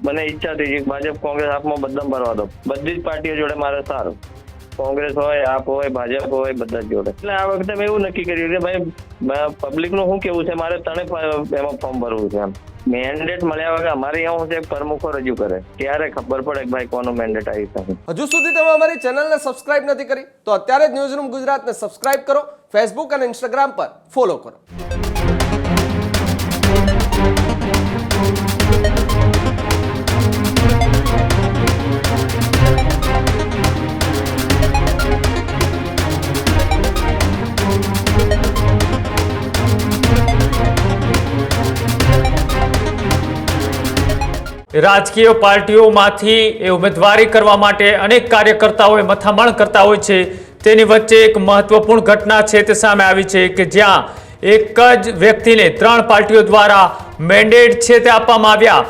મને ઈચ્છા થઈ કે ભાજપ કોંગ્રેસ આપમાં બદનામ ભરવા દો। બધી જ પાર્ટીઓ જોડે મારે સારું, કોંગ્રેસ હોય, આપ હોય, ભાજપ હોય, બધા જ જોડે। એટલે આ વખતે મેં એવું નક્કી કર્યું કે ભાઈ પબ્લિક નું શું કેવું છે, મારે ત્રણે એમાં ફોર્મ ભરવું છે। એમ મેન્ડેટ મળ્યા વગર અમારે અહીંયા છે પ્રમુખો રજૂ કરે ત્યારે ખબર પડે કે ભાઈ કોનો મેન્ડેટ આવી શકે। હજુ સુધી તમે અમારી ચેનલને સબસ્ક્રાઇબ નથી કરી તો અત્યારે જ ન્યૂઝરૂમ ગુજરાતને સબસ્ક્રાઇબ કરો, ફેસબુક અને ઇન્સ્ટાગ્રામ પર ફોલો કરો। રાજકીય પાર્ટીઓમાંથી એ ઉમેદવારી કરવા માટે અનેક કાર્યકર્તાઓએ મથામણ કરતા હોય છે। તેની વચ્ચે એક મહત્વપૂર્ણ ઘટના છે તે સામે આવી છે કે જ્યાં એક જ વ્યક્તિને 3 પાર્ટીઓ દ્વારા મેન્ડેટ છે તે આપવામાં આવ્યા।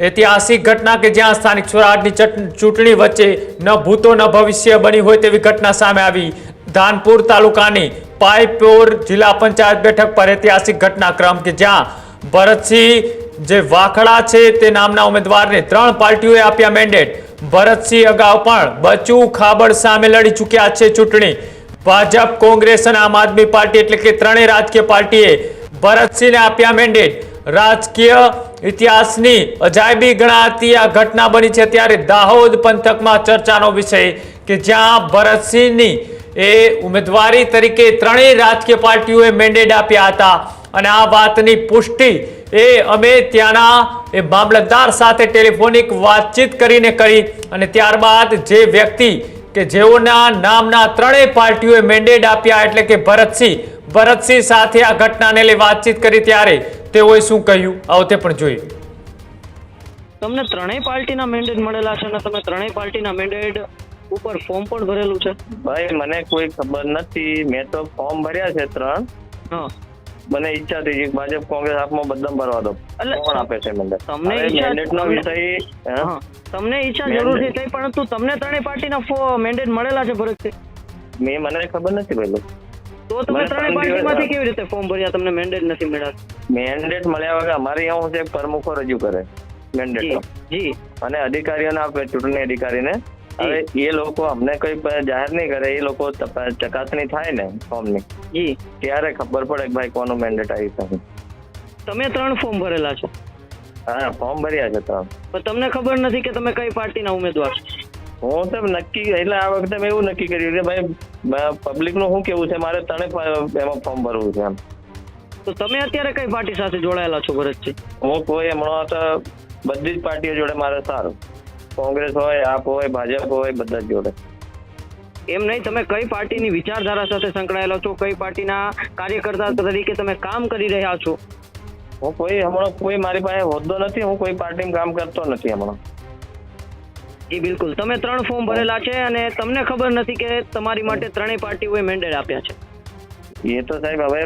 ઐતિહાસિક ઘટના કે જ્યાં સ્થાનિક સ્વરાજની ચૂંટણી વચ્ચે ન ભૂતો ન ભવિષ્ય બની હોય તેવી ઘટના સામે આવી। ધાનપુર તાલુકાની પાઈપોર જિલ્લા પંચાયત બેઠક પર ઐતિહાસિક ઘટનાક્રમ કે જ્યાં ભરતસિંહ જે વાખડા છે તે નામના ઉમેદવારને 3 પાર્ટીઓએ આપ્યા મેન્ડેટ। ભરતસિંહ અગાઉ પણ બચુ ખાબડ સામે લડી ચૂક્યા છે ચૂંટણી। ભાજપ, કોંગ્રેસ અને આમ આદમી પાર્ટી એટલે કે ત્રણેય રાજકીય પાર્ટીએ ભરતસિંહને આપ્યા મેન્ડેટ। રાજકીય ઇતિહાસની અજાયબી ગણાતી આ ઘટના બની છે ત્યારે દાહોદ પંથકમાં ચર્ચાનો વિષય કે જ્યાં ભરતસિંહની એ ઉમેદવારી તરીકે ત્રણેય રાજકીય પાર્ટીઓએ મેન્ડેટ આપ્યા હતા અને આ વાતની પુષ્ટિ અમે ત્યાંના એ મામલતદાર સાથે ટેલિફોનિક વાતચીત કરીને કરી અને ત્યારબાદ જે વ્યક્તિ કે જેઓના નામના ત્રણેય પાર્ટીઓએ મેન્ડેટ આપ્યા એટલે કે ભરતસિંહ સાથે આ ઘટનાને લઈ વાતચીત કરી ત્યારે તેઓએ શું કહ્યું આવો તે પણ જોઈએ। તમને ત્રણેય પાર્ટીના મેન્ડેટ મળેલા છે અને તમે ત્રણેય પાર્ટીના મેન્ડેટ ઉપર ફોર્મ પણ ભરેલું છે? ભાઈ મને કોઈ ખબર નથી, મેં તો ફોર્મ ભર્યા છે 3। હા, મને ઈચ્છા થઈ કે ભાજપ કોંગ્રેસ આપમાં બદનામ ભરવા દો। કોણ આપે છે મેન્ડેટ? તમને મેન્ડેટનો વિષય તમને ઈચ્છા જરૂરથી થઈ પરંતુ તમને ત્રણેય પાર્ટીના મેન્ડેટ મળેલા છે ભરતસિંહ? મને ખબર નથી ભાઈ। તો તમે ત્રણેય પાર્ટીમાંથી કેવી રીતે ફોર્મ ભર્યા? તમને મેન્ડેટ નથી મળ્યા? મેન્ડેટ મળ્યા વગર અમારે અહીંયા છે પ્રમુખો રજૂ કરે મેન્ડેટ જી અને અધિકારીઓને આપે, ચૂંટણી અધિકારીને। હવે એ લોકો અમને કઈ જાહેર નહીં કરે, એ લોકો ચકાસણી થાય ને ફોર્મની જી ત્યારે ખબર પડે કે ભાઈ કોનો મેન્ડેટ આવી શકે। તમે 3 ફોર્મ ભરેલા છે? હા, ફોર્મ ભર્યા છે 3। પણ તમને ખબર નથી કે તમે કઈ પાર્ટીના ઉમેદવાર? હું તો નક્કી એટલે આ વખતે મેં એવું નક્કી કર્યું કે ભાઈ પબ્લિક નું શું કેવું છે, મારે ત્રણે એમાં ફોર્મ ભરવું છે। એમ તો તમે અત્યારે કઈ પાર્ટી સાથે જોડાયેલા છો ભરતસિંહ? હું કોઈ હમણાં તો બધી જ પાર્ટીઓ જોડે મારે સારું, કોંગ્રેસ હોય, આપ હોય, ભાજપ હોય, બધા જ જોડે। એમ નહીં, તમે કઈ પાર્ટીની વિચારધારા સાથે સંકળાયેલા છો? કઈ પાર્ટીના કાર્યકર્તા તરીકે તમે કામ કરી રહ્યા છો? હું કોઈ મારી પાસે હોદ્દો નથી, હું કોઈ પાર્ટીમાં કામ કરતો નથી હમણાં। જી બિલકુલ, તમે 3 ફોર્મ ભરેલા છે અને તમને ખબર નથી કે તમારી માટે ત્રણેય પાર્ટીઓએ મેન્ડેટ આપ્યા છે? એ તો સાહેબ હવે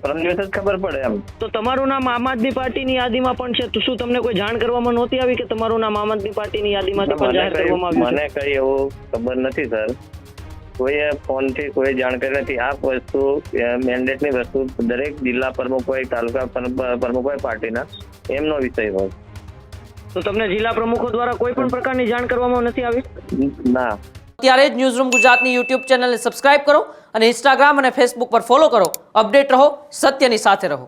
પરમ દિવસે જ ખબર પડે। એમ તો તમારું નામ આમ આદમી પાર્ટીની યાદીમાં પણ છે, તો શું તમને કોઈ જાણ કરવામાં નહોતી આવી કે તમારું નામ આમ આદમી પાર્ટીની યાદીમાંથી પણ જાહેર કરવામાં આવ્યું? મને કઈ એવું ખબર નથી સર, કોઈ ફોનથી કોઈ જાણકારી નથી। આ વસ્તુ મેન્ડેટની વસ્તુ દરેક જિલ્લા પ્રમુખ હોય, તાલુકા પ્રમુખ હોય પાર્ટીના, એમનો વિષય હોય। તો તમને જિલ્લા પ્રમુખો દ્વારા કોઈ પણ પ્રકારની જાણ કરવામાં નથી આવી? ના। ત્યારે જ ન્યૂઝરૂમ ગુજરાતની યુટ્યુબ ચેનલને સબસ્ક્રાઇબ કરો અને ઇન્સ્ટાગ્રામ અને ફેસબુક પર ફોલો કરો। અપડેટ રહો, સત્યની સાથે રહો।